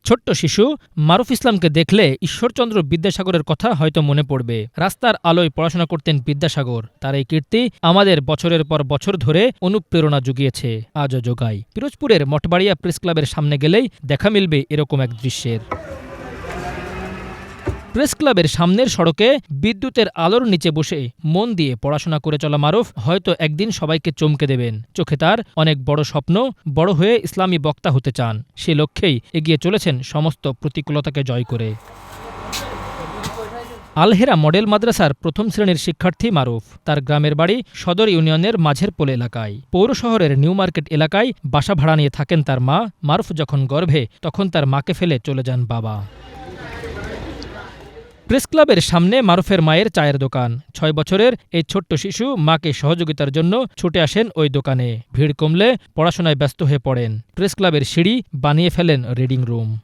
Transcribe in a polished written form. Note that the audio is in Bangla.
ছোট্ট শিশু মারুফ ইসলামকে দেখলে ঈশ্বরচন্দ্র বিদ্যাসাগরের কথা হয়তো মনে পড়বে। রাস্তার আলোয় পড়াশোনা করতেন বিদ্যাসাগর। তার এই কীর্তি আমাদের বছরের পর বছর ধরে অনুপ্রেরণা জুগিয়েছে, আজও জোগায়। পিরোজপুরের মঠবাড়িয়া প্রেস ক্লাবের সামনে গেলেই দেখা মিলবে এরকম এক দৃশ্যের। প্রেস ক্লাবের সামনের সড়কে বিদ্যুতের আলোর নিচে বসে মন দিয়ে পড়াশোনা করে চলা মারুফ হয়তো একদিন সবাইকে চমকে দেবেন। চোখে তার অনেক বড় স্বপ্ন, বড় হয়ে ইসলামী বক্তা হতে চান। সে লক্ষ্যেই এগিয়ে চলেছেন সমস্ত প্রতিকূলতাকে জয় করে। আলহেরা মডেল মাদ্রাসার প্রথম শ্রেণীর শিক্ষার্থী মারুফ। তার গ্রামের বাড়ি সদর ইউনিয়নের মাঝের পোল এলাকায়। পৌর শহরের নিউ মার্কেট এলাকায় বাসা ভাড়া নিয়ে থাকেন তার মা। মারুফ যখন গর্ভে তখন তার মাকে ফেলে চলে যান বাবা। প্রেস ক্লাবের সামনে মারুফের মায়ের চায়ের দোকান। ৬ বছরের এই ছোট্ট শিশু মাকে সহযোগিতার জন্য ছুটে আসেন ওই দোকানে। ভিড় কমলে পড়াশোনায় ব্যস্ত হয়ে পড়েন। প্রেস ক্লাবের সিঁড়ি বানিয়ে ফেলেন রিডিং রুম।